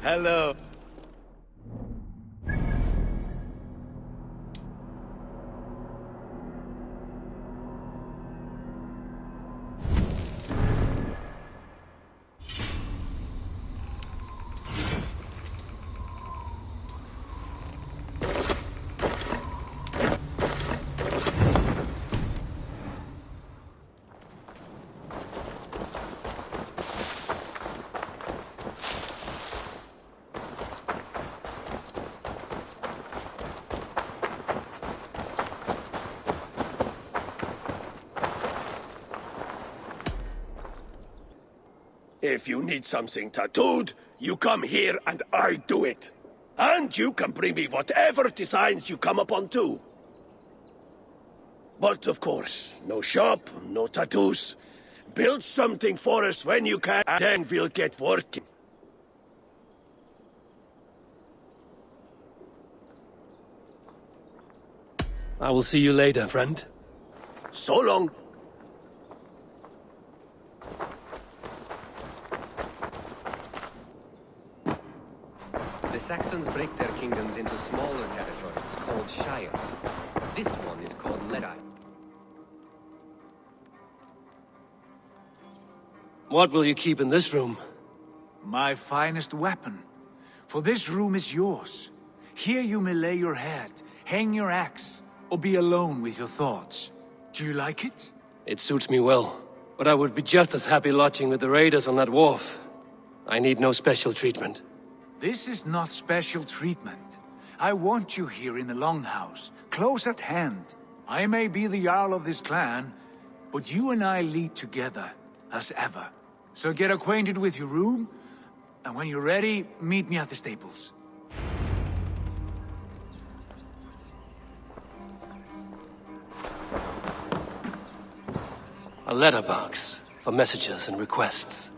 Hello. If you need something tattooed, you come here and I do it. And you can bring me whatever designs you come upon too. But of course, no shop, no tattoos. Build something for us when you can, and then we'll get working. I will see you later, friend. So long. The Saxons break their kingdoms into smaller territories called shires. This one is called Ledai. What will you keep in this room? My finest weapon. For this room is yours. Here you may lay your head, hang your axe, or be alone with your thoughts. Do you like it? It suits me well, but I would be just as happy lodging with the raiders on that wharf. I need no special treatment. This is not special treatment. I want you here in the Longhouse, close at hand. I may be the Jarl of this clan, but you and I lead together, as ever. So get acquainted with your room, and when you're ready, meet me at the stables. A letterbox for messages and requests.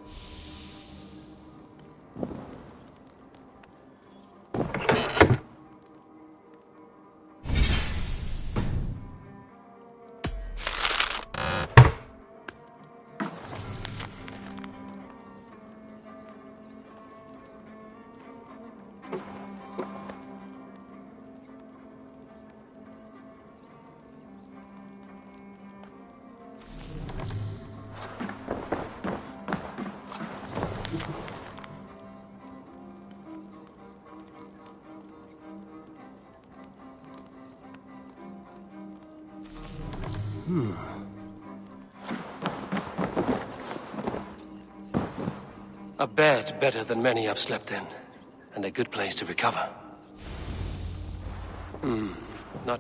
A bed better than many I've slept in, and a good place to recover. Not...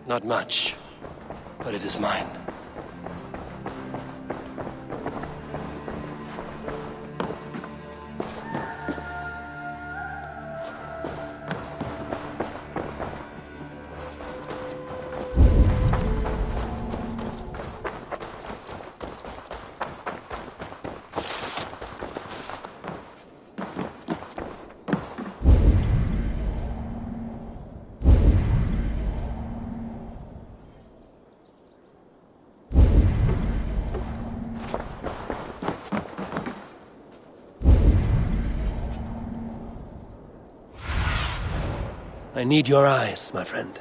Not much, but it is mine. I need your eyes, my friend.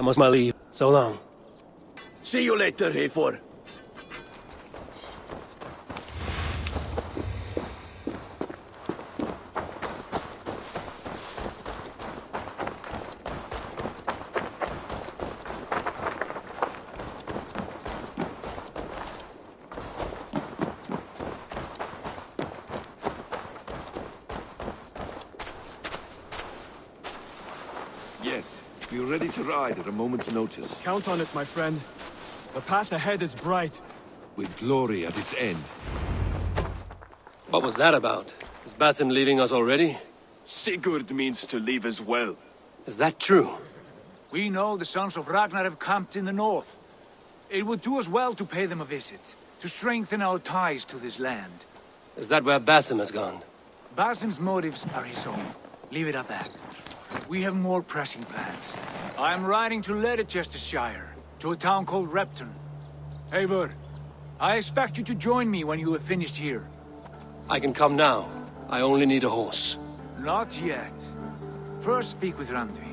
must my leave. So long. See you later, Hatur. Yes, we're ready to ride at a moment's notice. Count on it, my friend. The path ahead is bright. With glory at its end. What was that about? Is Basim leaving us already? Sigurd means to leave as well. Is that true? We know the sons of Ragnar have camped in the north. It would do us well to pay them a visit, to strengthen our ties to this land. Is that where Basim has gone? Basim's motives are his own. Leave it at that. We have more pressing plans. I am riding to Leicestershire, to a town called Repton. Eivor, I expect you to join me when you have finished here. I can come now. I only need a horse. Not yet. First speak with Randvi.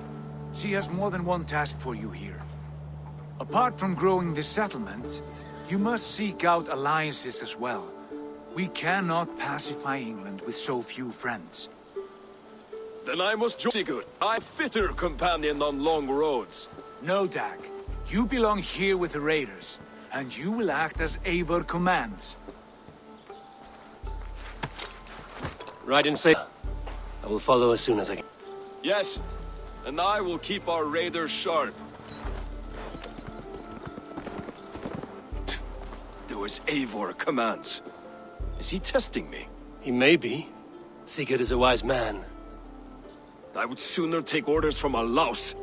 She has more than one task for you here. Apart from growing this settlement, you must seek out alliances as well. We cannot pacify England with so few friends. Then I must join Sigurd. I'm fitter companion on long roads. No, Dag. You belong here with the raiders, and you will act as Eivor commands. Ride in safe. I will follow as soon as I can. Yes, and I will keep our raiders sharp. Do as Eivor commands. Is he testing me? He may be. Sigurd is a wise man. I would sooner take orders from a louse.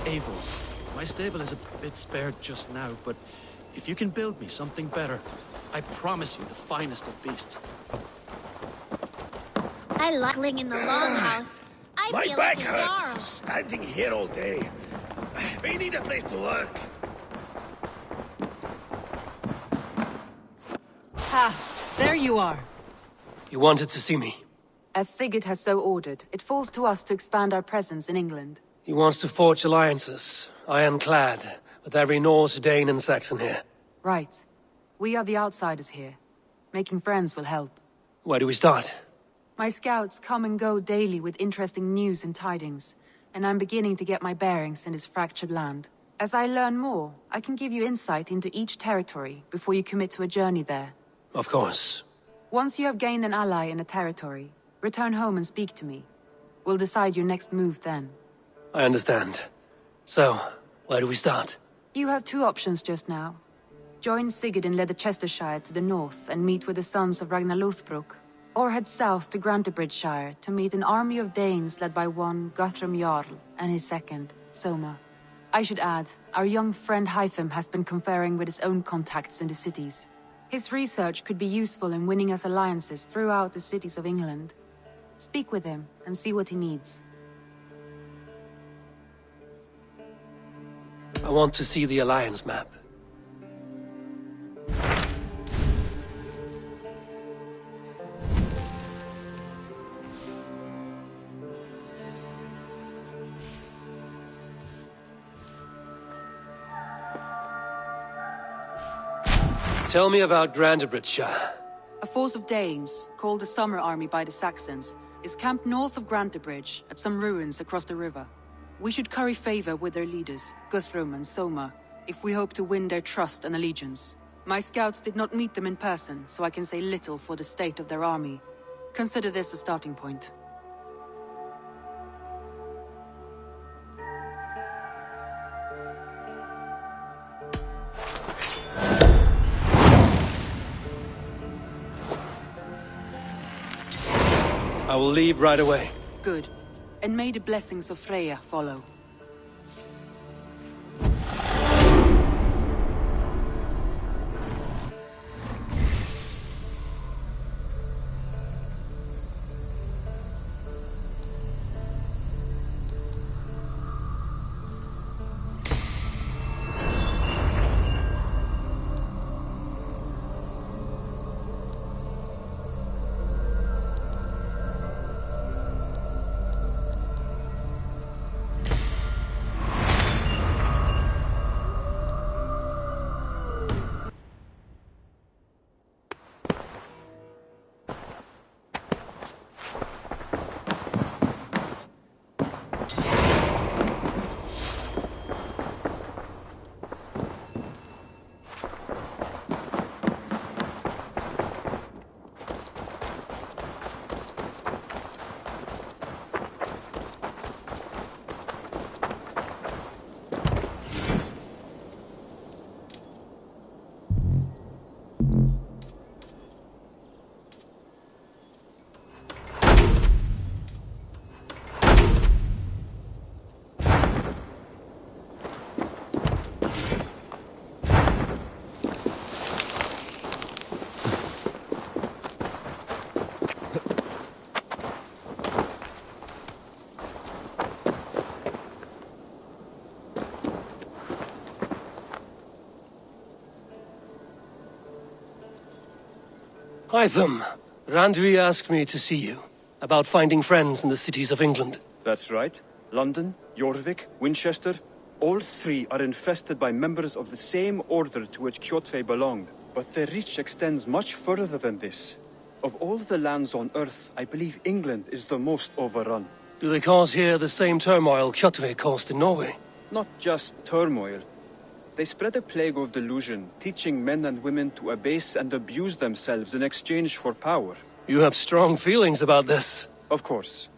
Eivor, my stable is a bit spared just now, but if you can build me something better, I promise you the finest of beasts. I like living in the longhouse. I My feel back like a hurts, Jarl. standing here all day. We need a place to work. Ha! There you are. You wanted to see me. As Sigurd has so ordered, it falls to us to expand our presence in England. He wants to forge alliances, ironclad, with every Norse, Dane, and Saxon here. Right. We are the outsiders here. Making friends will help. Where do we start? My scouts come and go daily with interesting news and tidings, and I'm beginning to get my bearings in this fractured land. As I learn more, I can give you insight into each territory before you commit to a journey there. Of course. Once you have gained an ally in a territory, return home and speak to me. We'll decide your next move then. I understand. So, where do we start? You have two options just now. Join Sigurd in Leicestershire to the north and meet with the sons of Ragnar Lothbrok, or head south to Grantebridgeshire to meet an army of Danes led by one Guthrum Jarl and his second, Soma. I should add, our young friend Hatur has been conferring with his own contacts in the cities. His research could be useful in winning us alliances throughout the cities of England. Speak with him and see what he needs. I want to see the alliance map. Tell me about Grantebridgeshire. A force of Danes, called the Summer Army by the Saxons, is camped north of Grantebridge at some ruins across the river. We should curry favor with their leaders, Guthrum and Soma, if we hope to win their trust and allegiance. My scouts did not meet them in person, so I can say little for the state of their army. Consider this a starting point. I will leave right away. Good. And may the blessings of Freya follow. Hytham, Randvi asked me to see you, about finding friends in the cities of England. That's right. London, Jorvik, Winchester, all three are infested by members of the same order to which Kjotve belonged. But their reach extends much further than this. Of all the lands on Earth, I believe England is the most overrun. Do they cause here the same turmoil Kjotve caused in Norway? Not just turmoil. They spread a plague of delusion, teaching men and women to abase and abuse themselves in exchange for power. You have strong feelings about this. Of course.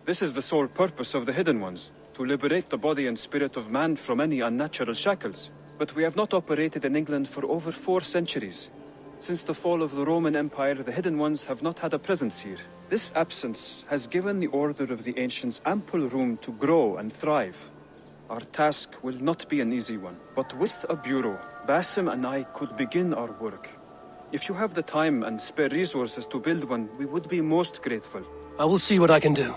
This is the sole purpose of the Hidden Ones, to liberate the body and spirit of man from any unnatural shackles. But we have not operated in England for over 4 centuries. Since the fall of the Roman Empire, the Hidden Ones have not had a presence here. This absence has given the Order of the Ancients ample room to grow and thrive. Our task will not be an easy one, but with a bureau, Basim and I could begin our work. If you have the time and spare resources to build one, we would be most grateful. I will see what I can do.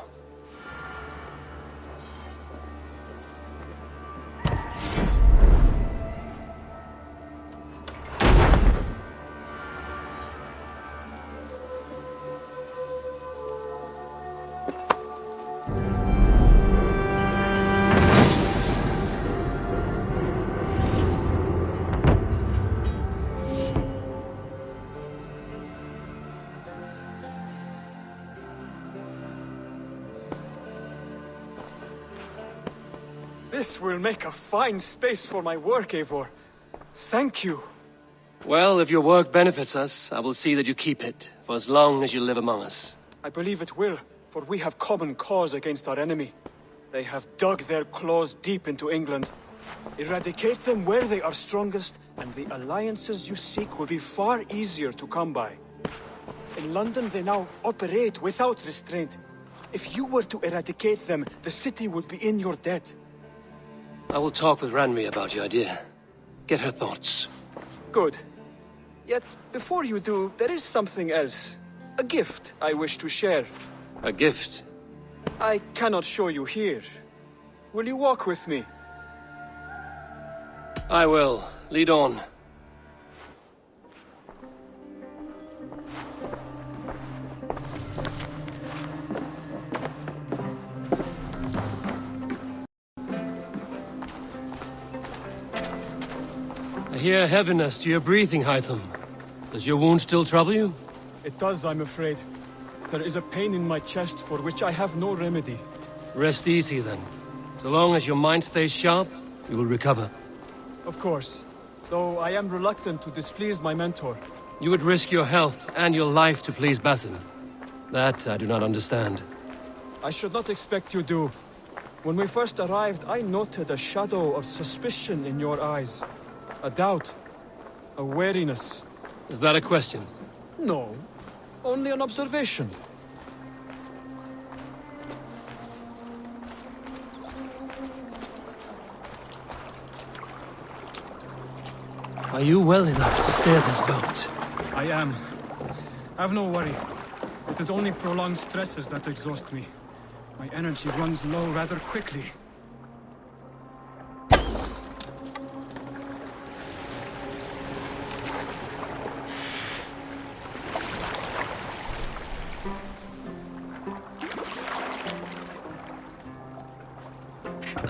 This will make a fine space for my work, Eivor. Thank you. Well, if your work benefits us, I will see that you keep it, for as long as you live among us. I believe it will, for we have common cause against our enemy. They have dug their claws deep into England. Eradicate them where they are strongest, and the alliances you seek will be far easier to come by. In London, they now operate without restraint. If you were to eradicate them, the city would be in your debt. I will talk with Randvi about your idea. Get her thoughts. Good. Yet, before you do, there is something else. A gift I wish to share. A gift? I cannot show you here. Will you walk with me? I will. Lead on. I hear heaviness to your breathing, Hytham. Does your wound still trouble you? It does, I'm afraid. There is a pain in my chest for which I have no remedy. Rest easy, then. So long as your mind stays sharp, you will recover. Of course. Though I am reluctant to displease my mentor. You would risk your health and your life to please Basim. That I do not understand. I should not expect you do. When we first arrived, I noted a shadow of suspicion in your eyes. A doubt. A wariness. Is that a question? No. Only an observation. Are you well enough to steer this boat? I am. Have no worry. It is only prolonged stresses that exhaust me. My energy runs low rather quickly.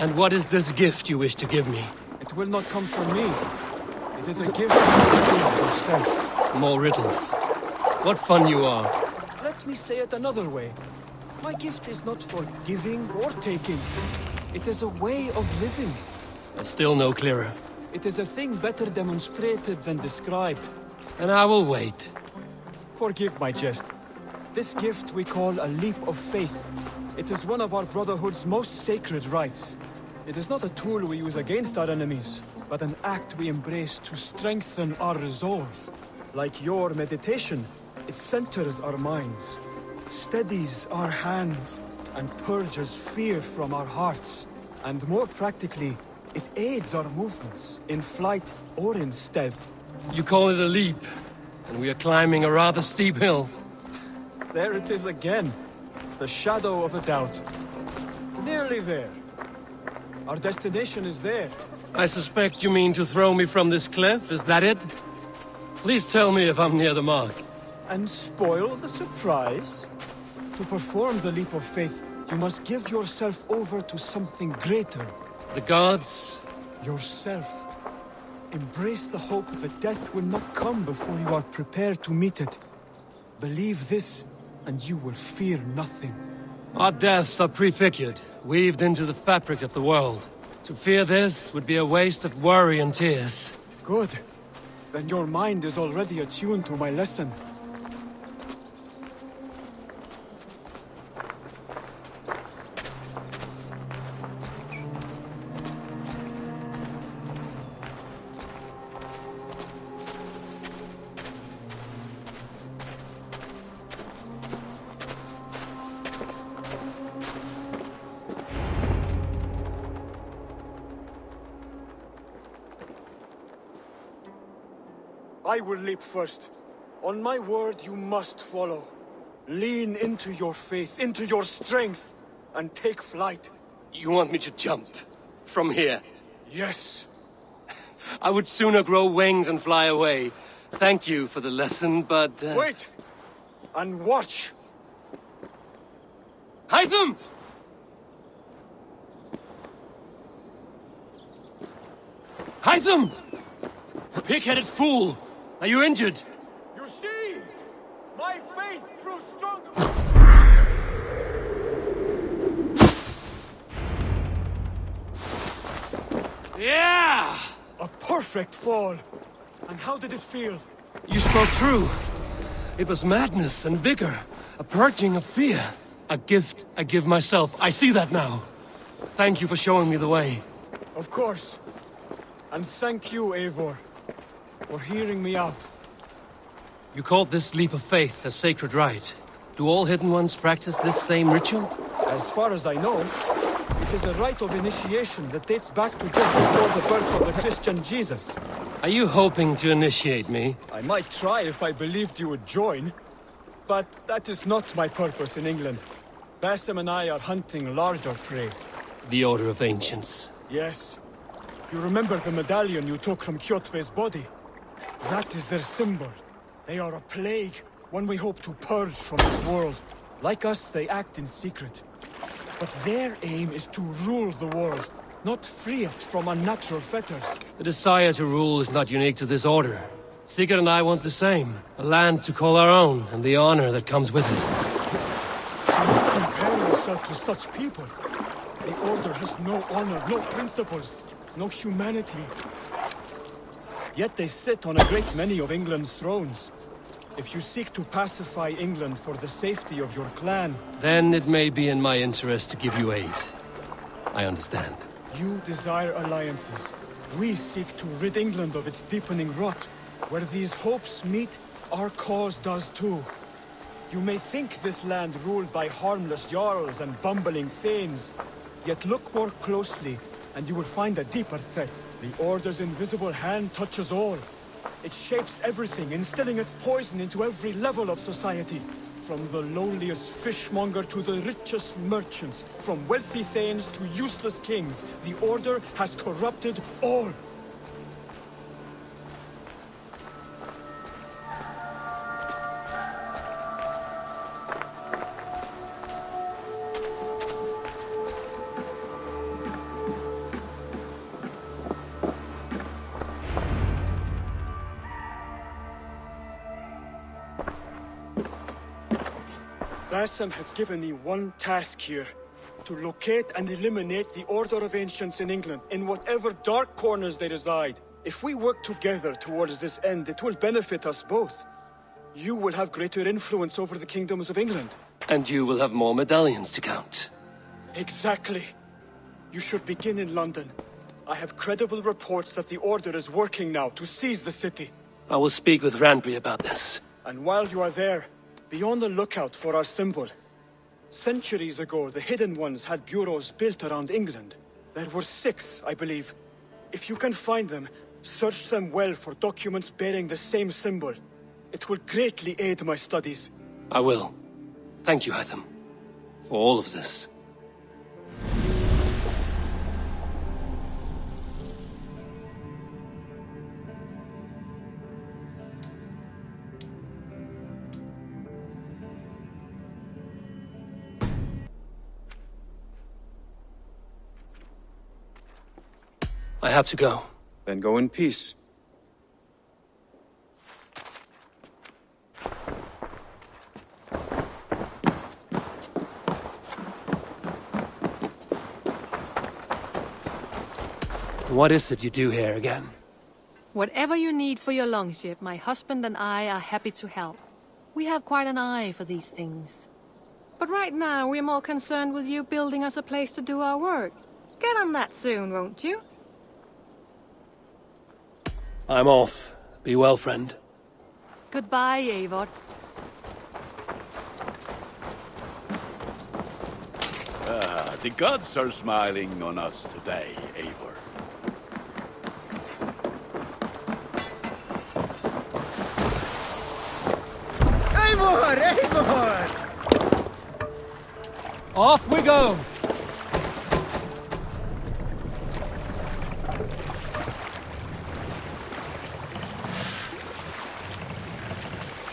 And what is this gift you wish to give me? It will not come from me. It is a gift of yourself. More riddles. What fun you are. Let me say it another way. My gift is not for giving or taking. It is a way of living. I still no clearer. It is a thing better demonstrated than described. And I will wait. Forgive my jest. This gift we call a leap of faith. It is one of our Brotherhood's most sacred rites. It is not a tool we use against our enemies, but an act we embrace to strengthen our resolve. Like your meditation, it centers our minds, steadies our hands, and purges fear from our hearts. And more practically, it aids our movements, in flight or in stealth. You call it a leap, and we are climbing a rather steep hill. There it is again. The shadow of a doubt. Nearly there. Our destination is there. I suspect you mean to throw me from this cliff, is that it? Please tell me if I'm near the mark. and spoil the surprise? To perform the leap of faith, you must give yourself over to something greater. The gods? Yourself. Embrace the hope that death will not come before you are prepared to meet it. Believe this, and you will fear nothing. Our deaths are prefigured, weaved into the fabric of the world. To fear this would be a waste of worry and tears. Good. Then your mind is already attuned to my lesson. I will leap first. On my word, you must follow. Lean into your faith, into your strength, and take flight. You want me to jump? From here? Yes. I would sooner grow wings and fly away. Thank you for the lesson, but... Wait! And watch! Hytham! Hytham! Pig-headed fool! Are you injured? You see? My faith grew stronger! Yeah! A perfect fall! And how did it feel? You spoke true. It was madness and vigor. A purging of fear. A gift I give myself. I see that now. Thank you for showing me the way. Of course. And thank you, Eivor, for hearing me out. You called this leap of faith a sacred rite. Do all Hidden Ones practice this same ritual? As far as I know, it is a rite of initiation that dates back to just before the birth of the Christian Jesus. Are you hoping to initiate me? I might try if I believed you would join. But that is not my purpose in England. Basim and I are hunting larger prey. The Order of Ancients. Yes. You remember the medallion you took from Kjotve's body? That is their symbol. They are a plague, one we hope to purge from this world. Like us, they act in secret. But their aim is to rule the world, not free it from unnatural fetters. The desire to rule is not unique to this order. Sigurd and I want the same. A land to call our own, and the honor that comes with it. Compare yourself to such people. The Order has no honor, no principles, no humanity. Yet they sit on a great many of England's thrones. If you seek to pacify England for the safety of your clan... Then it may be in my interest to give you aid. I understand. You desire alliances. We seek to rid England of its deepening rot. Where these hopes meet, our cause does too. You may think this land ruled by harmless jarls and bumbling thanes. Yet look more closely, and you will find a deeper threat. The Order's invisible hand touches all. It shapes everything, instilling its poison into every level of society. From the lowliest fishmonger to the richest merchants, from wealthy thanes to useless kings, the Order has corrupted all. Basim has given me one task here. To locate and eliminate the Order of Ancients in England, in whatever dark corners they reside. If we work together towards this end, it will benefit us both. You will have greater influence over the kingdoms of England. And you will have more medallions to count. Exactly. You should begin in London. I have credible reports that the Order is working now to seize the city. I will speak with Randry about this. And while you are there, be on the lookout for our symbol. Centuries ago, the Hidden Ones had bureaus built around England. There were 6, I believe. If you can find them, search them well for documents bearing the same symbol. It will greatly aid my studies. I will. Thank you, Hytham, for all of this. I have to go. Then go in peace. What is it you do here again? Whatever you need for your longship, my husband and I are happy to help. We have quite an eye for these things. But right now, we're more concerned with you building us a place to do our work. Get on that soon, won't you? I'm off. Be well, friend. Goodbye, Eivor. The gods are smiling on us today, Eivor. Eivor! Eivor! Off we go!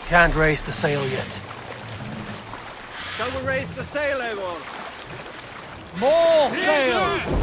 Can't raise the sail yet. Shall we raise the sail, Eivor? More sail!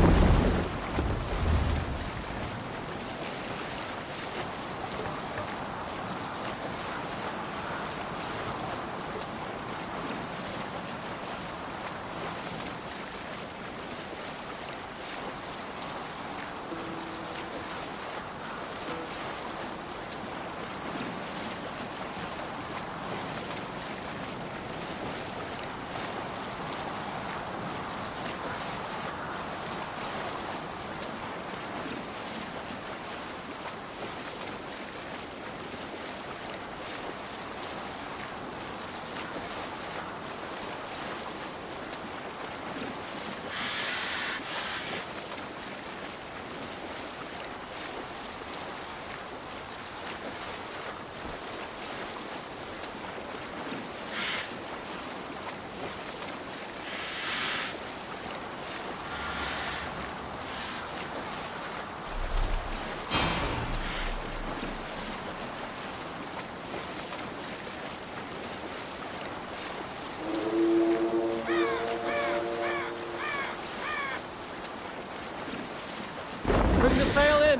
Bring the sail in!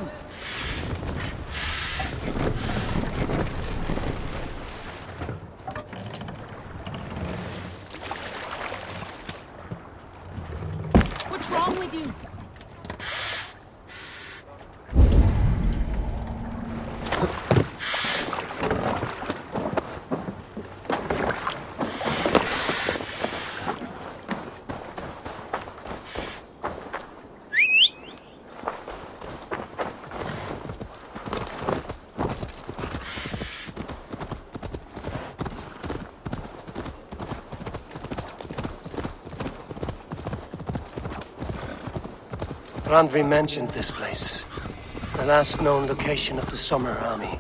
What's wrong with you? Randvi mentioned this place. The last known location of the Summer Army.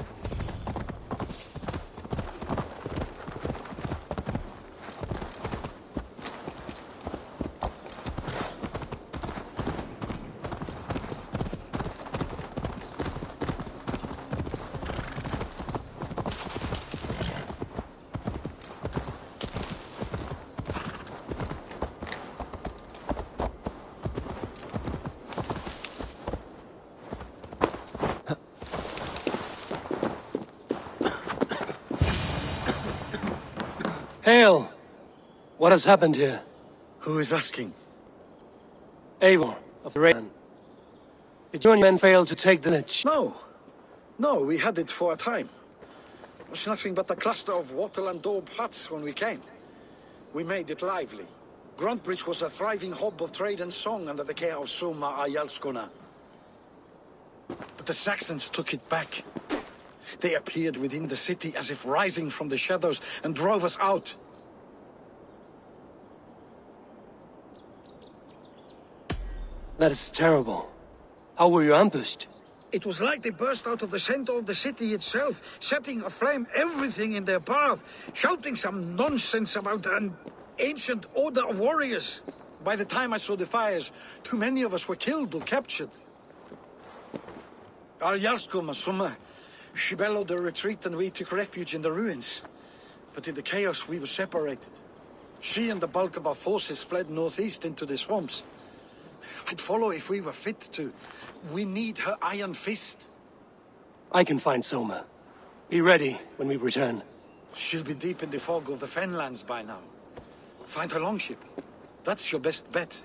Hail! What has happened here? Who is asking? Eivor, of the Raven. Did you and your men fail to take the lich? No. No, we had it for a time. It was nothing but a cluster of wattle and daub huts when we came. We made it lively. Gruntbridge was a thriving hub of trade and song under the care of Soma Ayalskona. But the Saxons took it back. They appeared within the city as if rising from the shadows and drove us out. That is terrible. How were you ambushed? It was like they burst out of the center of the city itself, setting aflame everything in their path, shouting some nonsense about an ancient order of warriors. By the time I saw the fires, too many of us were killed or captured. Our Jarlskoma, Soma, she bellowed a retreat and we took refuge in the ruins. But in the chaos we were separated. She and the bulk of our forces fled northeast into the swamps. I'd follow if we were fit to. We need her iron fist. I can find Soma. Be ready when we return. She'll be deep in the fog of the Fenlands by now. Find her longship. That's your best bet.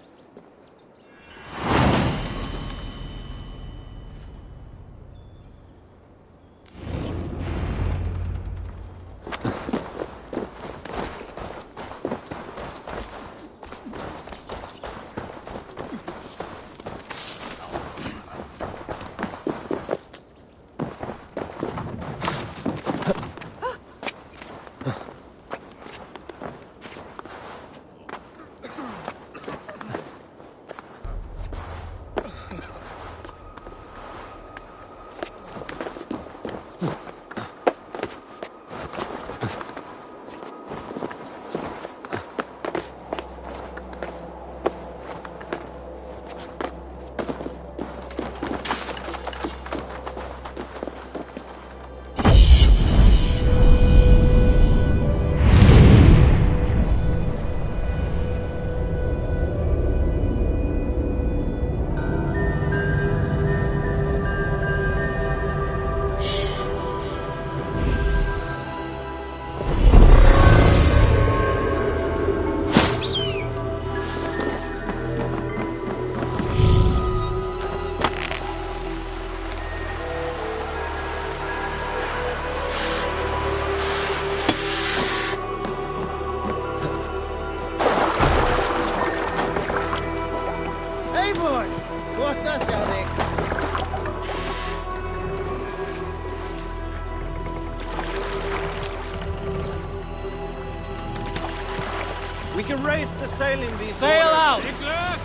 We can raise the sail in these Sail waters. out!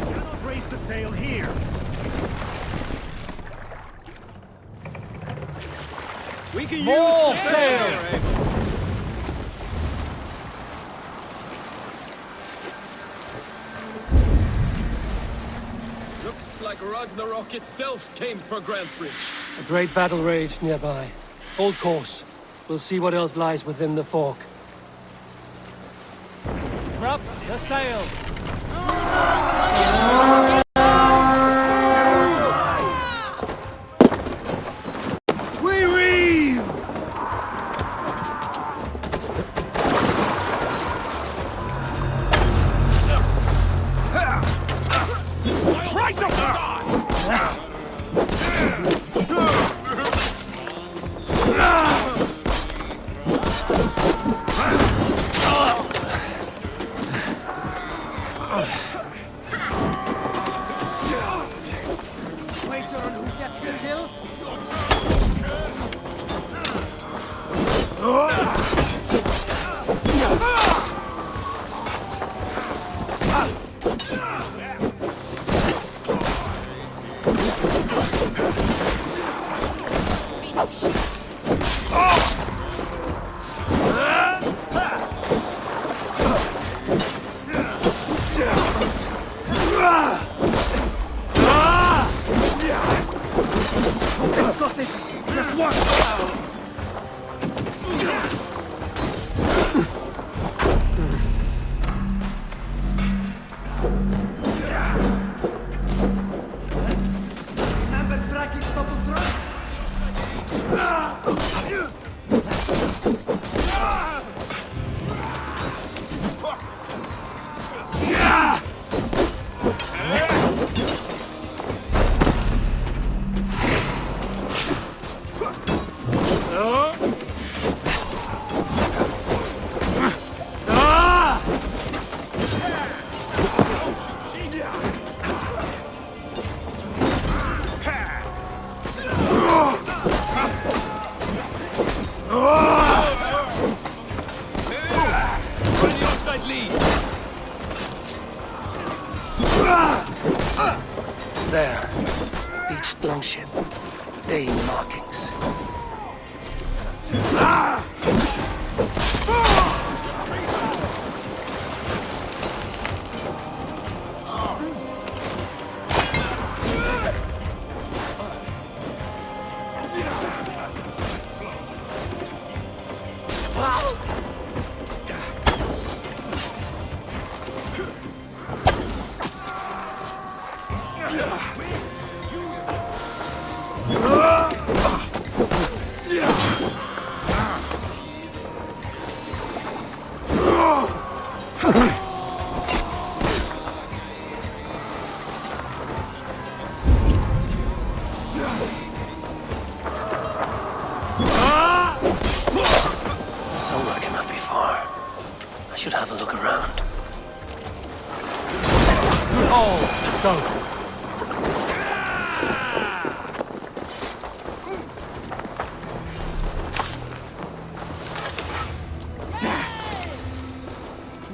Cannot raise the sail here. We can More use the sail! sail. Looks like Ragnarok itself came for Grantbridge. A great battle raged nearby. Hold course. We'll see what else lies within the fork. Up the sail! We reeve! Try to There. Beached longship. Dane markings. Soma cannot be far. I should have a look around. Oh, let's go.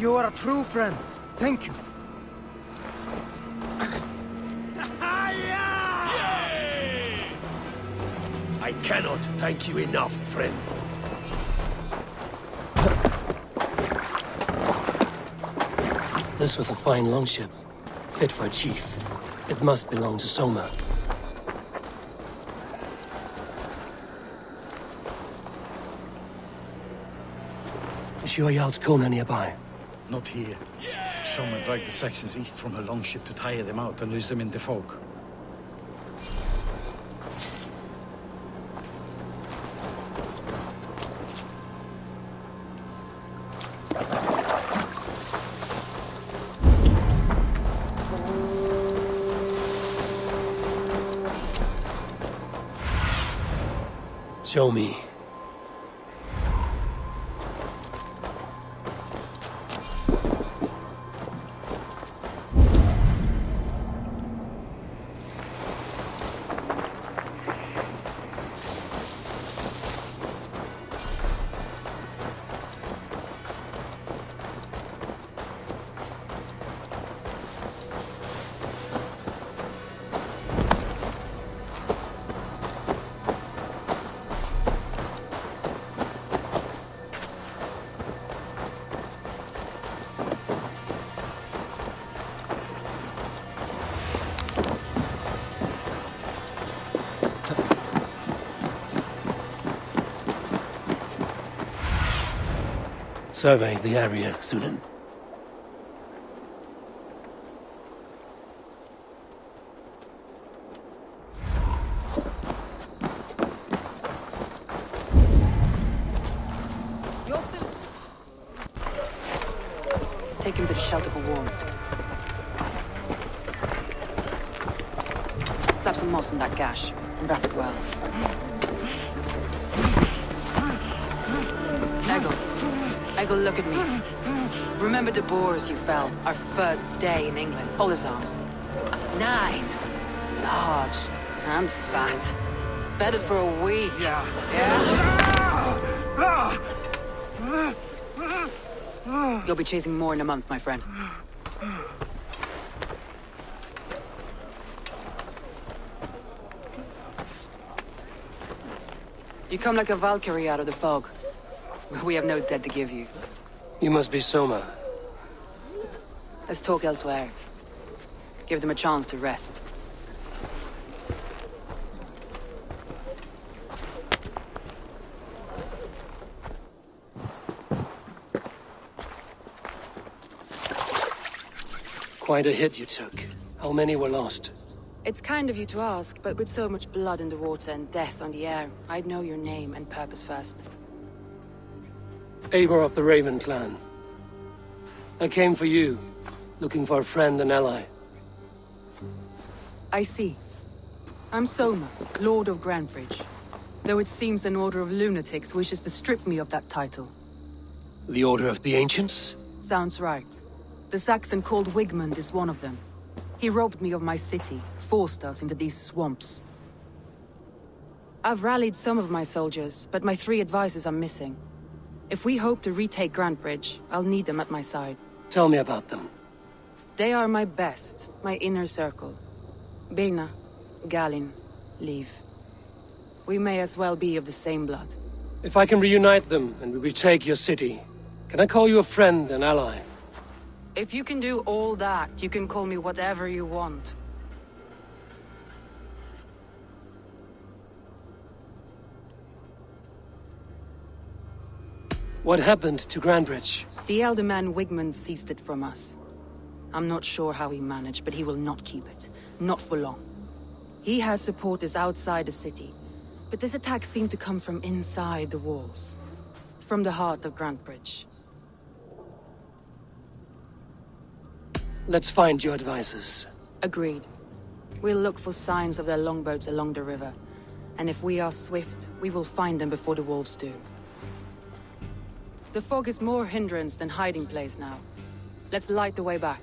You are a true friend. Thank you. I cannot thank you enough, friend. This was a fine longship, fit for a chief. It must belong to Soma. Is your Jarl's Kona nearby? Not here. Soma dragged the Saxons east from her longship to tire them out and lose them in the fog. Show me. Survey the area, Nuhun. Take him to the shelter for warmth. Slap some moss in that gash and wrap it well. Eggle, look at me. Remember the boars you fell our first day in England? Hold his arms. 9. Large and fat. Fed us for a week. Yeah? You'll be chasing more in a month, my friend. You come like a Valkyrie out of the fog. We have no debt to give you. You must be Soma. Let's talk elsewhere. Give them a chance to rest. Quite a hit you took. How many were lost? It's kind of you to ask, but with so much blood in the water and death on the air, I'd know your name and purpose first. Avior of the Raven clan. I came for you, looking for a friend and ally. I see. I'm Soma, Lord of Grantebridge. Though it seems an order of lunatics wishes to strip me of that title. The Order of the Ancients? Sounds right. The Saxon called Wigmund is one of them. He robbed me of my city, forced us into these swamps. I've rallied some of my soldiers, but my 3 advisors are missing. If we hope to retake Grantebridge, I'll need them at my side. Tell me about them. They are my best, my inner circle. Birna, Galin, Liv. We may as well be of the same blood. If I can reunite them and we retake your city, can I call you a friend and ally? If you can do all that, you can call me whatever you want. What happened to Grantebridge? The elder man Wigmund seized it from us. I'm not sure how he managed, but he will not keep it. Not for long. He has supporters outside the city, but this attack seemed to come from inside the walls. From the heart of Grantebridge. Let's find your advisors. Agreed. We'll look for signs of their longboats along the river. And if we are swift, we will find them before the wolves do. The fog is more hindrance than hiding place now. Let's light the way back.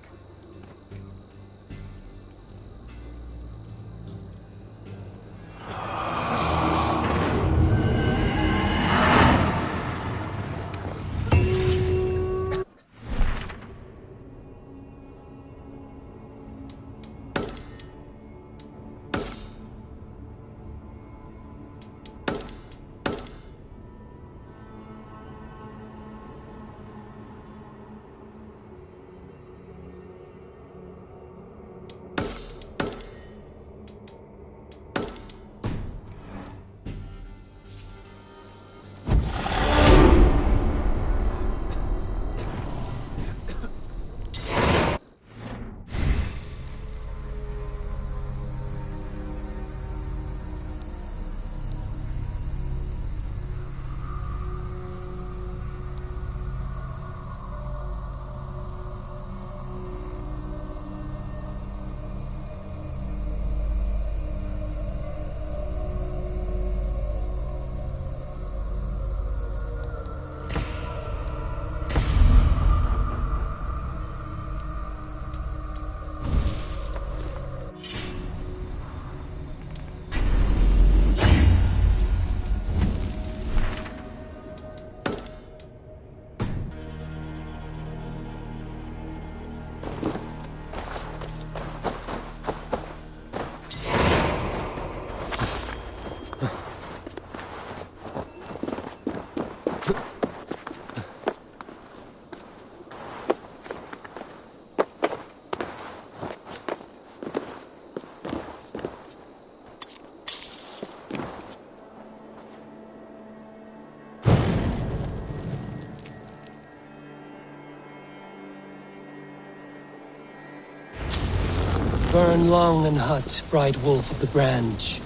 Burn long and hot, bright wolf of the branch,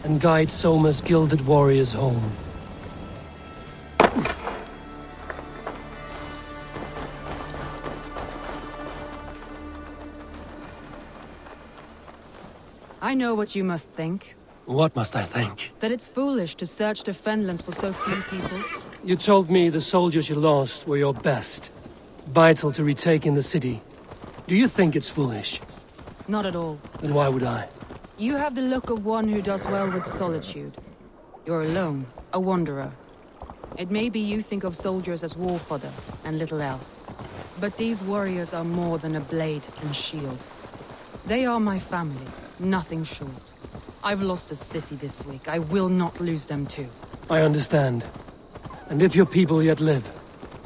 and guide Soma's gilded warriors home. I know what you must think. What must I think? That it's foolish to search the Fenlands for so few people. You told me the soldiers you lost were your best. Vital to retaking the city. Do you think it's foolish? Not at all. Then why would I? You have the look of one who does well with solitude. You're alone, a wanderer. It may be you think of soldiers as war fodder, and little else. But these warriors are more than a blade and shield. They are my family, nothing short. I've lost a city this week. I will not lose them too. I understand. And if your people yet live,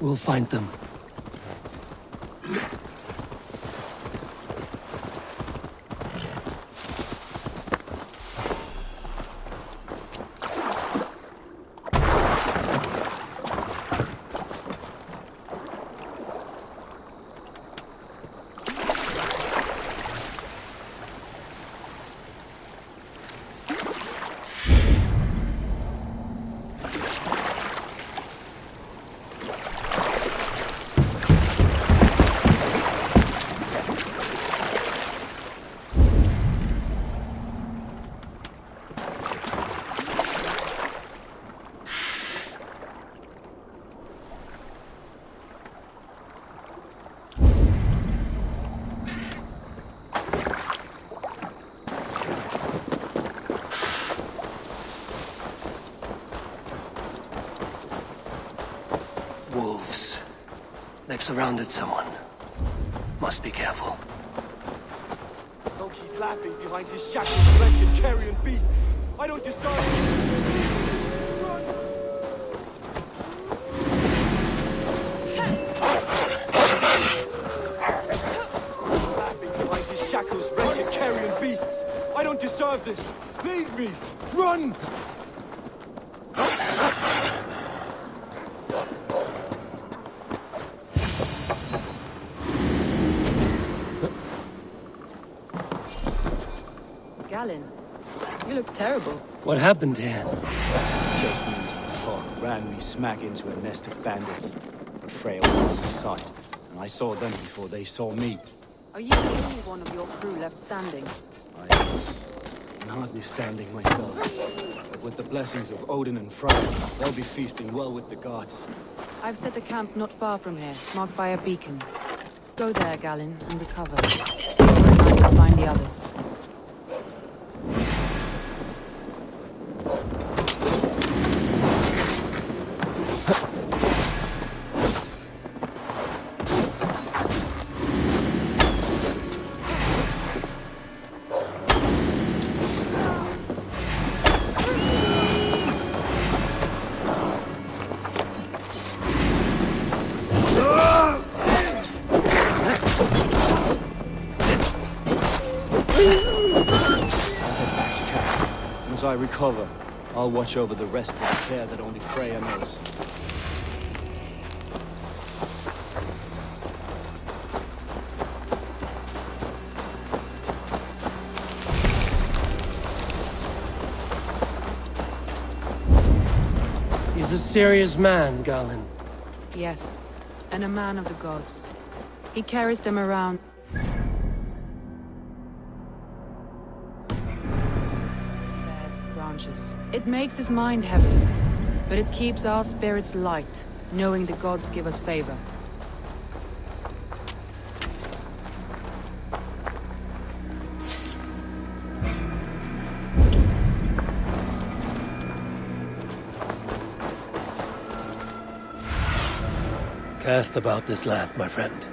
we'll find them. Wolves. They've surrounded someone. Must be careful. Though he's laughing behind his shackled wretched carrion beasts. Why don't you start? Laughing behind his shackles, wretched carrion beasts. I don't deserve this. Leave me. Run! You look terrible. What happened here? Assassins chased me into the fog, ran me smack into a nest of bandits. But Freya was on my side, and I saw them before they saw me. Are you the only one of your crew left standing? I'm hardly standing myself. But with the blessings of Odin and Freya, they'll be feasting well with the gods. I've set a camp not far from here, marked by a beacon. Go there, Galen, and recover. I will find the others. As I recover, I'll watch over the rest with the care that only Freya knows. He's a serious man, Galen. Yes, and a man of the gods. He carries them around. It makes his mind heavy, but it keeps our spirits light, knowing the gods give us favor. Cast about this land, my friend.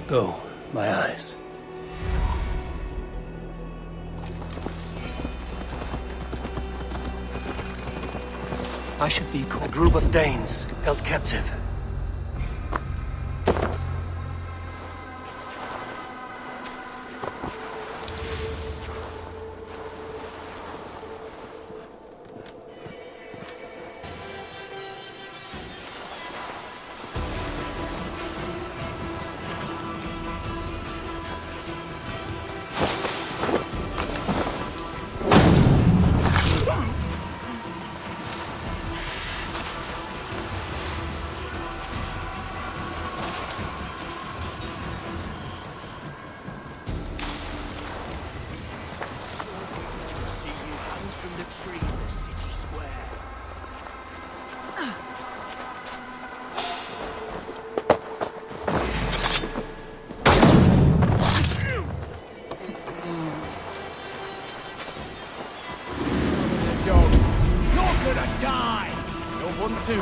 Go, my eyes. I should be called. A group of Danes held captive.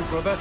Brother.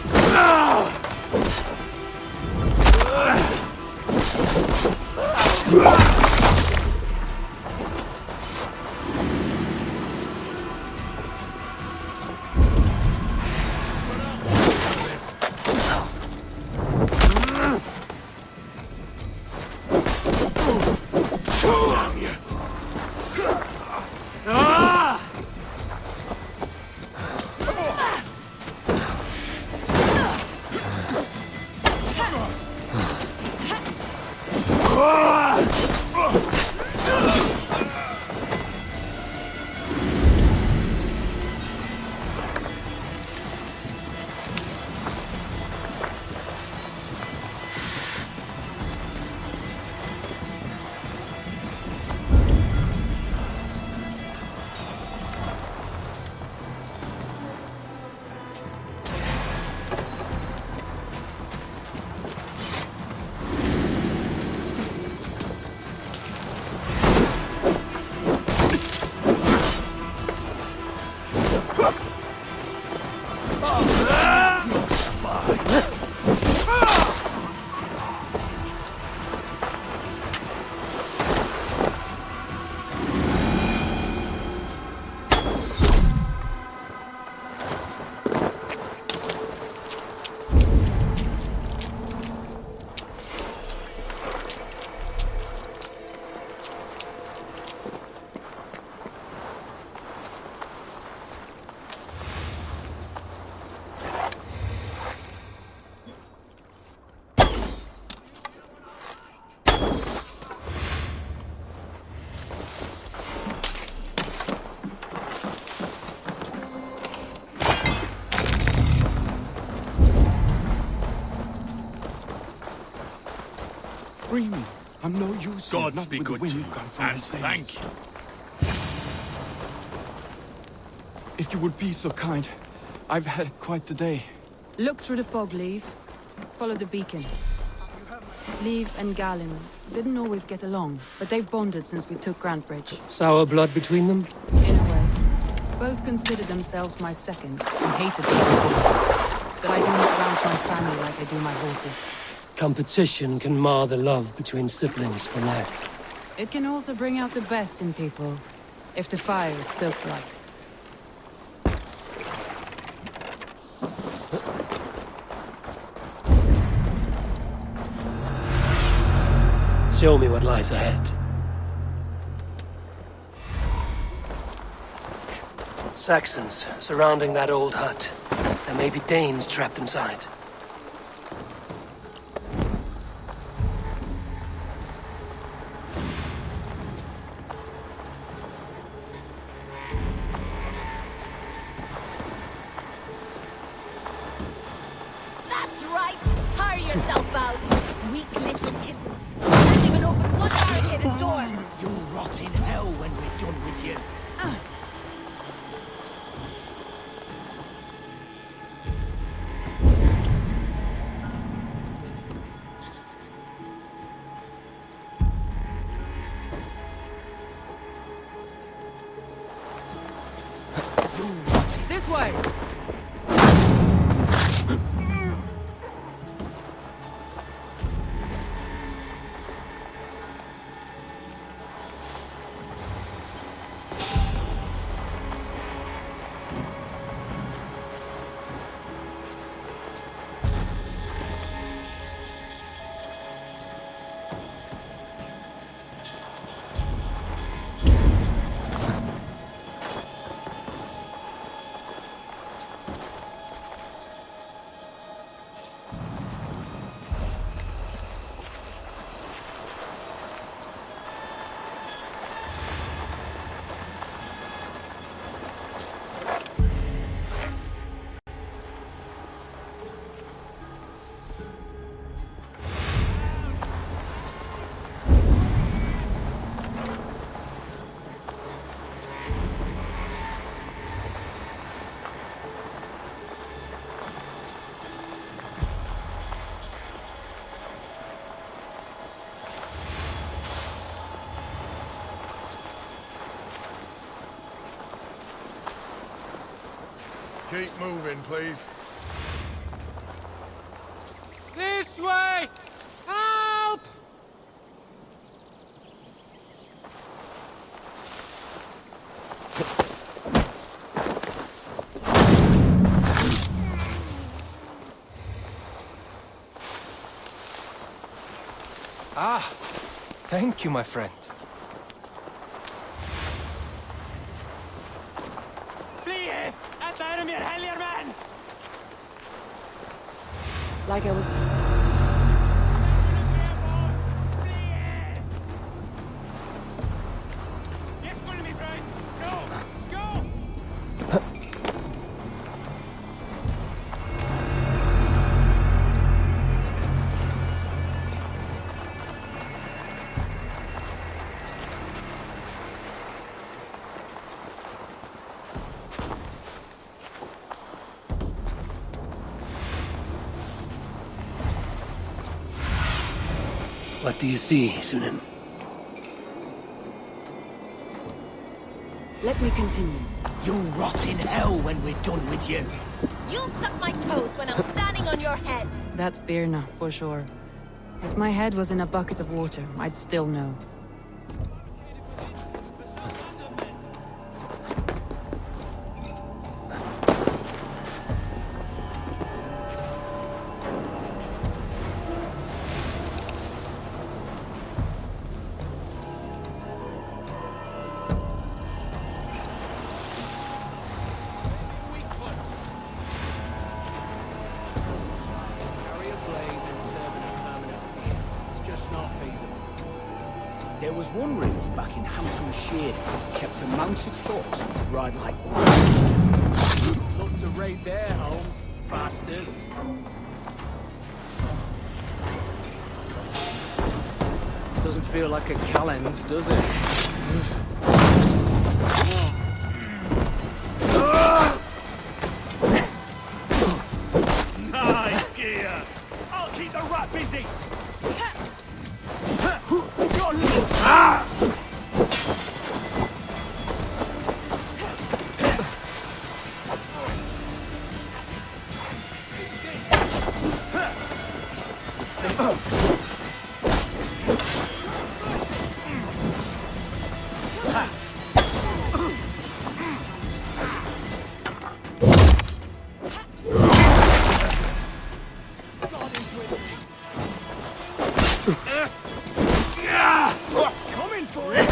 Free me. I'm no use. Gods not be with the good wind to you, gone from and the sails. thank you. If you would be so kind, I've had quite the day. Look through the fog, Leave. Follow the beacon. Leave and Galen didn't always get along, but they've bonded since we took Grantebridge. Sour blood between them? In a way. Both considered themselves my second, and hated me before. But I do not rank my family like I do my horses. Competition can mar the love between siblings for life. It can also bring out the best in people, if the fire is stoked right. Show me what lies ahead. Saxons surrounding that old hut. There may be Danes trapped inside. That's right! Tire yourself out! Weak little kittens! Can't even open one barricaded door! You'll rot in hell when we're done with you. This way! Keep moving, please. This way! Help! Ah! Thank you, my friend. Like I was... What do you see, Sunan? Let me continue. You'll rot in hell when we're done with you. You'll suck my toes when I'm standing on your head! That's Birna, for sure. If my head was in a bucket of water, I'd still know. There was one roof back in Hatur Shear kept a mounted force to ride like... Love to raid their homes, bastards. Doesn't feel like a Calends, does it? Nice gear! I'll keep the rat busy! Ah! Coming for it!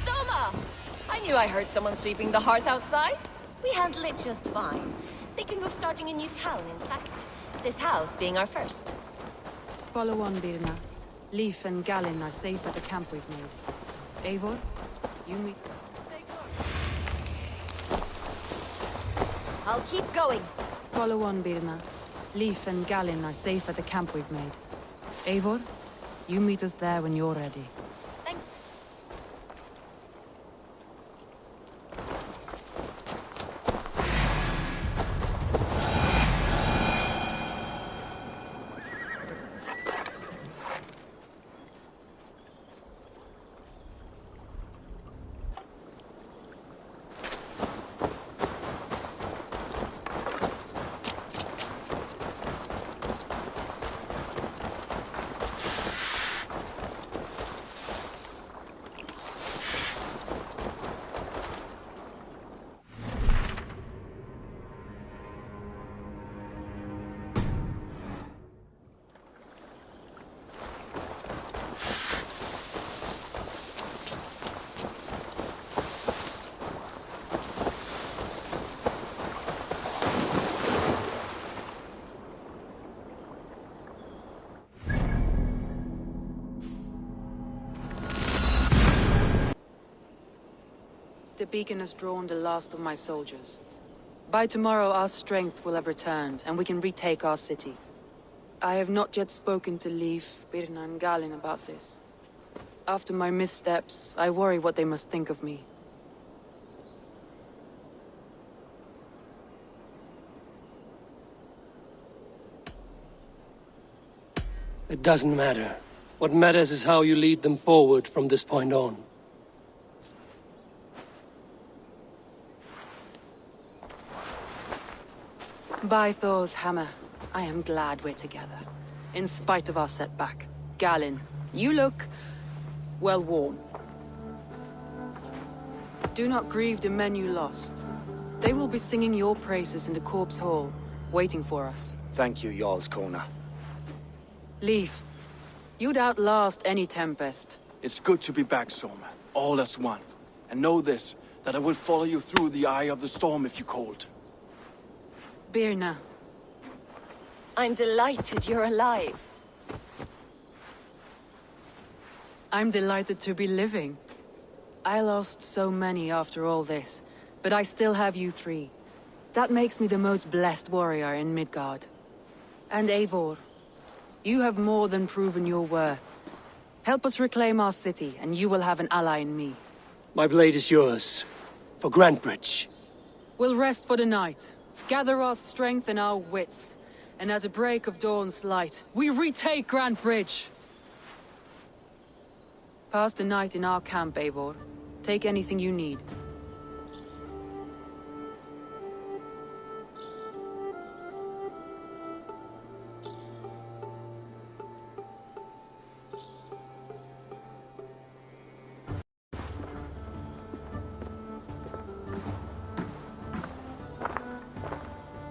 Soma! I knew I heard someone sweeping the hearth outside. We handle it just fine. Thinking of starting a new town, in fact. This house being our first. Follow on, Birna. Leif and Gallin are safe at the camp we've made. Eivor, you meet... I'll keep going. Follow on, Birna. Leif and Gallin are safe at the camp we've made. Eivor, you meet us there when you're ready. The beacon has drawn the last of my soldiers. By tomorrow our strength will have returned, and we can retake our city. I have not yet spoken to Leif, Birna and Gallin about this. After my missteps, I worry what they must think of me. It doesn't matter. What matters is how you lead them forward from this point on. By Thor's hammer, I am glad we're together. In spite of our setback. Gallin, you look... well worn. Do not grieve the men you lost. They will be singing your praises in the corpse hall, waiting for us. Thank you, Jarl's Corner. Leif, you'd outlast any tempest. It's good to be back, Soma. All as one. And know this, that I will follow you through the eye of the storm if you called. Birna. I'm delighted you're alive. I'm delighted to be living. I lost so many after all this, but I still have you three. That makes me the most blessed warrior in Midgard. And Eivor, you have more than proven your worth. Help us reclaim our city, and you will have an ally in me. My blade is yours. For Grantebridge. We'll rest for the night. Gather our strength and our wits. And at the break of dawn's light, we retake Grantebridge! Pass the night in our camp, Eivor. Take anything you need.